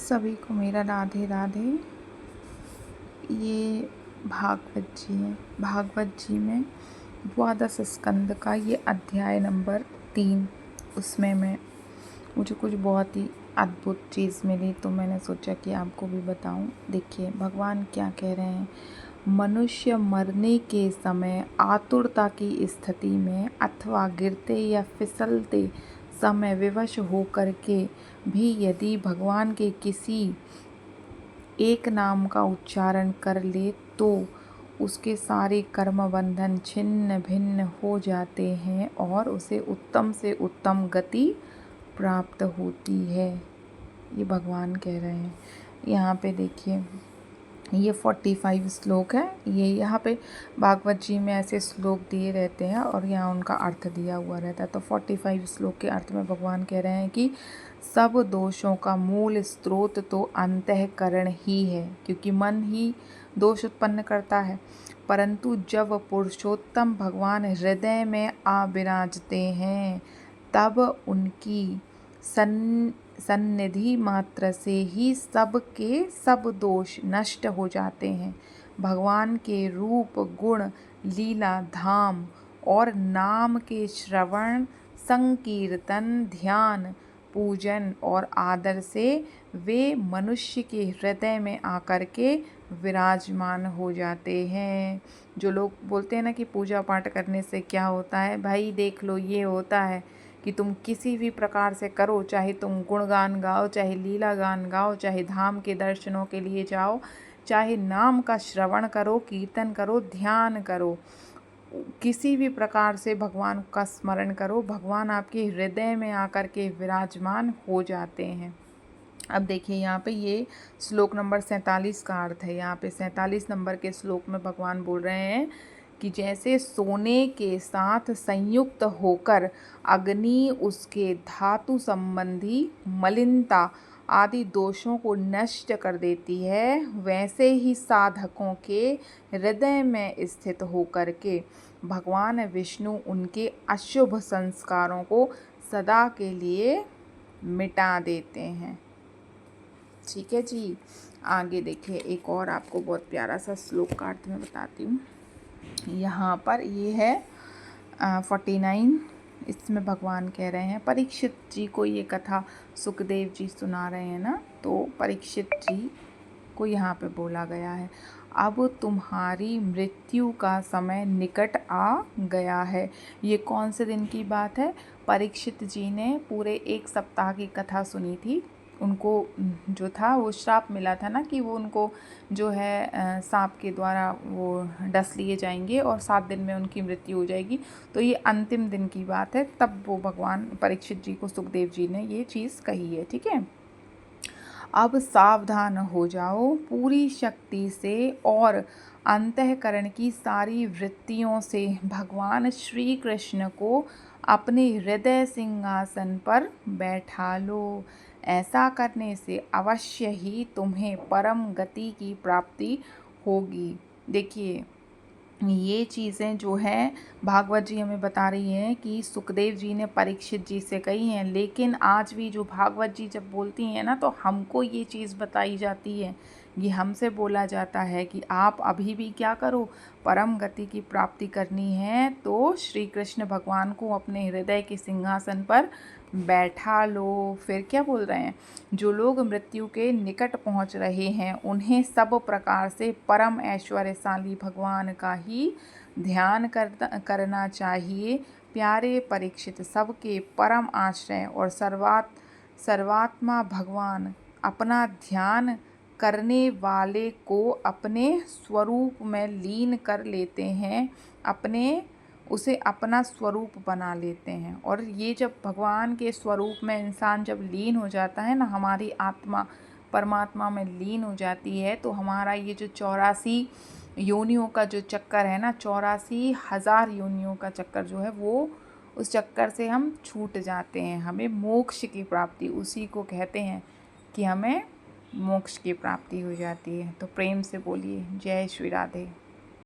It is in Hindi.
सभी को मेरा राधे राधे। ये भागवत जी है। भागवत जी में द्वादश स्कंद का ये अध्याय नंबर 3। उसमें मुझे कुछ बहुत ही अद्भुत चीज़ मिली, तो मैंने सोचा कि आपको भी बताऊं। देखिए भगवान क्या कह रहे हैं। मनुष्य मरने के समय आतुरता की स्थिति में अथवा गिरते या फिसलते समय विवश होकर के भी यदि भगवान के किसी एक नाम का उच्चारण कर ले तो उसके सारे कर्म बंधन छिन्न भिन्न हो जाते हैं और उसे उत्तम से उत्तम गति प्राप्त होती है। ये भगवान कह रहे हैं। यहाँ पे देखिए, ये 45 श्लोक है। ये यहाँ पे भागवत जी में ऐसे श्लोक दिए रहते हैं और यहाँ उनका अर्थ दिया हुआ रहता है। तो 45 श्लोक के अर्थ में भगवान कह रहे हैं कि सब दोषों का मूल स्रोत तो अंतःकरण ही है, क्योंकि मन ही दोष उत्पन्न करता है। परंतु जब पुरुषोत्तम भगवान हृदय में आ विराजते हैं तब उनकी सन्निधि मात्र से ही सब के सब दोष नष्ट हो जाते हैं। भगवान के रूप, गुण, लीला, धाम और नाम के श्रवण, संकीर्तन, ध्यान, पूजन और आदर से वे मनुष्य के हृदय में आकर के विराजमान हो जाते हैं। जो लोग बोलते हैं ना कि पूजा पाठ करने से क्या होता है, भाई देख लो, ये होता है कि तुम किसी भी प्रकार से करो, चाहे तुम गुणगान गाओ, चाहे लीला गान गाओ, चाहे धाम के दर्शनों के लिए जाओ, चाहे नाम का श्रवण करो, कीर्तन करो, ध्यान करो, किसी भी प्रकार से भगवान का स्मरण करो, भगवान आपके हृदय में आकर के विराजमान हो जाते हैं। अब देखिए यहाँ पे ये श्लोक नंबर 47 का अर्थ है। यहाँ पे 47 नंबर के श्लोक में भगवान बोल रहे हैं कि जैसे सोने के साथ संयुक्त होकर अग्नि उसके धातु संबंधी मलिनता आदि दोषों को नष्ट कर देती है, वैसे ही साधकों के हृदय में स्थित होकर के भगवान विष्णु उनके अशुभ संस्कारों को सदा के लिए मिटा देते हैं। ठीक है जी। आगे देखिए, एक और आपको बहुत प्यारा सा श्लोक का अर्थ मैं बताती हूँ। यहाँ पर ये है 49। इसमें भगवान कह रहे हैं, परीक्षित जी को ये कथा सुखदेव जी सुना रहे हैं ना, तो परीक्षित जी को यहाँ पे बोला गया है, अब तुम्हारी मृत्यु का समय निकट आ गया है। ये कौन से दिन की बात है? परीक्षित जी ने पूरे 1 सप्ताह की कथा सुनी थी। उनको जो था वो श्राप मिला था ना कि वो उनको जो है सांप के द्वारा वो डस लिए जाएंगे और 7 दिन में उनकी मृत्यु हो जाएगी। तो ये अंतिम दिन की बात है, तब वो भगवान परीक्षित जी को सुखदेव जी ने ये चीज़ कही है। ठीक है। अब सावधान हो जाओ पूरी शक्ति से और अंतःकरण की सारी वृत्तियों से भगवान श्री कृष्ण को अपने हृदय सिंहासन पर बैठा लो। ऐसा करने से अवश्य ही तुम्हें परम गति की प्राप्ति होगी। देखिए, ये चीज़ें जो है भागवत जी हमें बता रही हैं कि सुखदेव जी ने परीक्षित जी से कही हैं, लेकिन आज भी जो भागवत जी जब बोलती हैं ना, तो हमको ये चीज़ बताई जाती है, ये हमसे बोला जाता है कि आप अभी भी क्या करो, परम गति की प्राप्ति करनी है तो श्री कृष्ण भगवान को अपने हृदय के सिंहासन पर बैठा लो। फिर क्या बोल रहे हैं, जो लोग मृत्यु के निकट पहुंच रहे हैं उन्हें सब प्रकार से परम ऐश्वर्यशाली भगवान का ही ध्यान करना चाहिए। प्यारे परीक्षित, सबके परम आश्रय और सर्वात्मा भगवान अपना ध्यान करने वाले को अपने स्वरूप में लीन कर लेते हैं, उसे अपना स्वरूप बना लेते हैं। और ये जब भगवान के स्वरूप में इंसान जब लीन हो जाता है ना, हमारी आत्मा परमात्मा में लीन हो जाती है, तो हमारा ये जो 84 योनियों का जो चक्कर है ना, 84,000 योनियों का चक्कर जो है, वो उस चक्कर से हम छूट जाते हैं। हमें मोक्ष की प्राप्ति, उसी को कहते हैं कि हमें मोक्ष की प्राप्ति हो जाती है। तो प्रेम से बोलिए जय श्री राधे।